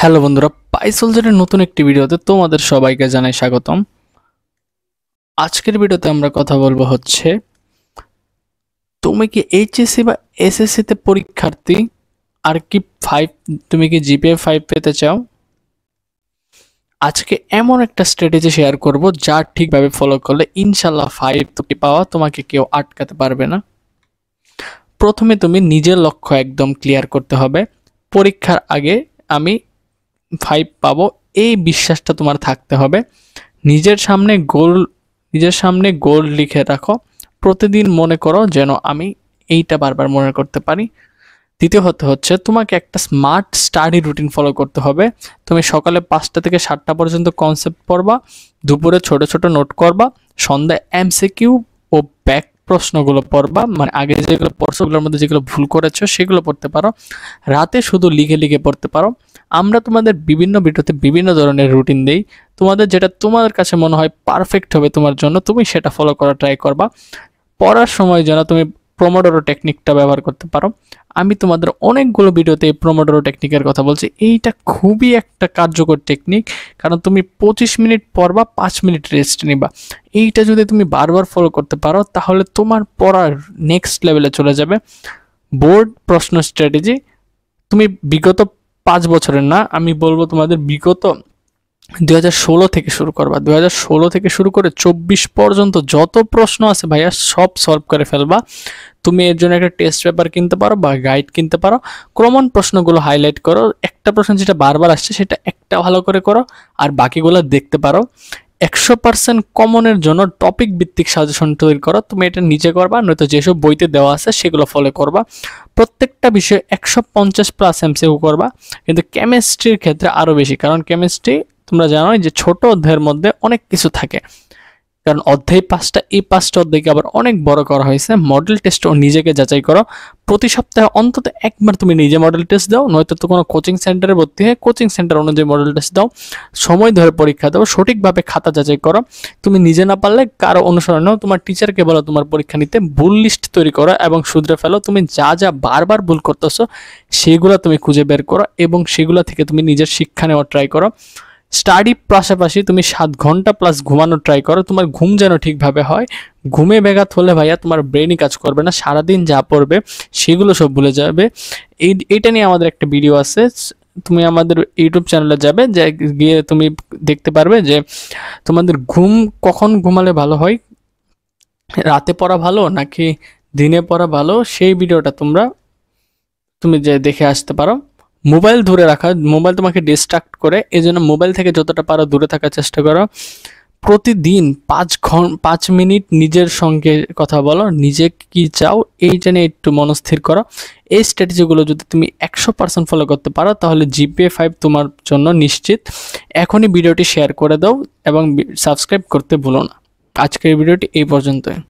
Hello বন্ধুরা, পাইসোলজারের নতুন একটি ভিডিওতে তোমাদের সবাইকে জানাই স্বাগতম। আজকের ভিডিওতে আমরা কথা বলবো হচ্ছে তুমি কি এইচএসসি বা এসএসসি তে পরীক্ষার্থী আর কি 5 তুমি কি জিপিএ 5 পেতে চাও? আজকে এমন একটা স্ট্র্যাটেজি শেয়ার করব যা ঠিকভাবে ফলো করলে ইনশাআল্লাহ 5 তুমি পাওয়া তোমাকে কেউ আটকাতে পারবে না। প্রথমে তুমি নিজের লক্ষ্য একদম ক্লিয়ার করতে হবে। পরীক্ষার আগে আমি 5 পাবো এই বিশ্বাসটা তোমার থাকতে হবে। নিজের সামনে গোল লিখে রাখো। প্রতিদিন মনে করো যেন আমি এইটা বারবার মনে করতে পারি। দ্বিতীয়ত হচ্ছে তোমাকে একটা স্মার্ট স্টাডি রুটিন ফলো করতে হবে। তুমি সকালে 5টা থেকে 7টা পর্যন্ত কনসেপ্ট পড়বা, দুপুরে ছোট ছোট নোট করবা, সন্ধ্যায় এমসিকিউ ও ব্যাক প্রশ্নগুলো পড়বা, মানে আগে যেগুলো পড়ছো ওগুলোর মধ্যে যেগুলো ভুল করেছো সেগুলো পড়তে পারো। রাতে শুধু লিখে লিখে পড়তে পারো। আমরা তোমাদের বিভিন্ন ভিডিওতে বিভিন্ন ধরনের রুটিন দেই। তোমাদের যেটা তোমাদের কাছে মনে হয় পারফেক্ট হবে তোমার জন্য, তুমি সেটা ফলো করা ট্রাই করবা। পড়ার সময় যেন তুমি প্রোমোডোরো টেকনিকটা ব্যবহার করতে পারো। আমি তোমাদের অনেকগুলো ভিডিওতে এই প্রোমোডোরো টেকনিকের কথা বলছি। এইটা খুবই একটা কার্যকর টেকনিক, কারণ তুমি 25 মিনিট পড়বা, 5 মিনিট রেস্ট নিবা। এইটা যদি তুমি বারবার ফলো করতে পারো তাহলে তোমার পড়ার নেক্সট লেভেলে চলে যাবে। বোর্ড প্রশ্ন স্ট্র্যাটেজি তুমি বিগত 5 বছরের না, আমি বলবো তোমাদের বিগত 2016 থেকে শুরু করবা। 2016 থেকে শুরু করে 24 পর্যন্ত যত প্রশ্ন আছে ভাইয়া সব সলভ করে ফেলবা। তুমি এর জন্য একটা টেস্ট পেপার কিনতে পারো বা গাইড কিনতে পারো। কমন প্রশ্নগুলো হাইলাইট করো। একটা প্রশ্ন যেটা বারবার আসছে সেটা একটা ভালো করে করো, আর বাকিগুলো দেখতে পারো। 100% কমনের জন্য টপিক ভিত্তিক সাজেশন তৈরি করো। তুমি এটা নিজে করবা, নয়তো যেসব বইতে দেওয়া আছে সেগুলো ফলো করবা। প্রত্যেকটা বিষয়ে 150+ এমসিকিউ করবা, কিন্তু কেমিস্ট্রির ক্ষেত্রে আরও বেশি, কারণ কেমিস্ট্রি তোমরা জানো যে ছোট অধ্যায়ের মধ্যে অনেক কিছু থাকে। কারণ অধ্যায় 5টা, এই 5টা অধ্যায়কে আবার অনেক বড় করা হয়েছে। মডেল টেস্ট ও নিজেকে যাচাই করো। প্রতি সপ্তাহে অন্তত একবার তুমি নিজে মডেল টেস্ট দাও, নয়তো তো কোনো কোচিং সেন্টারে ভর্তি হয়ে কোচিং সেন্টার অনুযায়ী মডেল টেস্ট দাও। সময় ধরে পরীক্ষা দাও, সঠিকভাবে খাতা যাচাই করো। তুমি নিজে না পারলে কারো অনুসরণ নাও, তোমার টিচারকে বলো তোমার পরীক্ষা নিতে। ভুল লিস্ট তৈরি করো এবং শুধরে ফেলো। তুমি যা যা বারবার ভুল করতেছো সেগুলো তুমি খুঁজে বের করো এবং সেগুলো থেকে তুমি নিজের শিক্ষা নেওয়ার ট্রাই করো। স্টাডি পাশাপাশি তুমি 7 ঘন্টা প্লাস ঘুমানোর ট্রাই করো। তোমার ঘুম যেন ঠিকভাবে হয়। ঘুমে ব্যাঘাত হলে ভাইয়া তোমার ব্রেনই কাজ করবে না, সারাদিন যা পড়বে সেগুলো সব ভুলে যাবে। এইটা নিয়ে আমাদের একটা ভিডিও আছে, তুমি আমাদের ইউটিউব চ্যানেলে যাবে, যে গিয়ে তুমি দেখতে পারবে যে তোমাদের ঘুম কখন ঘুমালে ভালো হয়, রাতে পড়া ভালো নাকি দিনে পড়া ভালো, সেই ভিডিওটা তুমি যে দেখে আসতে পারো। মোবাইল দূরে রাখা, মোবাইল তোমাকে ডিস্ট্রাক্ট করে, এই জন্য মোবাইল থেকে যতটা পারো দূরে থাকার চেষ্টা করো। প্রতিদিন 5 মিনিট নিজের সঙ্গে কথা বলো, নিজে কি চাও এইটা নিয়ে একটু মনস্থির করো। এই স্ট্র্যাটেজিগুলো যদি তুমি 100% ফলো করতে পারো তাহলে জিপিএ 5 তোমার জন্য নিশ্চিত। এখনই ভিডিওটি শেয়ার করে দাও এবং সাবস্ক্রাইব করতে ভুলো না। আজকের ভিডিওটি এই পর্যন্তই।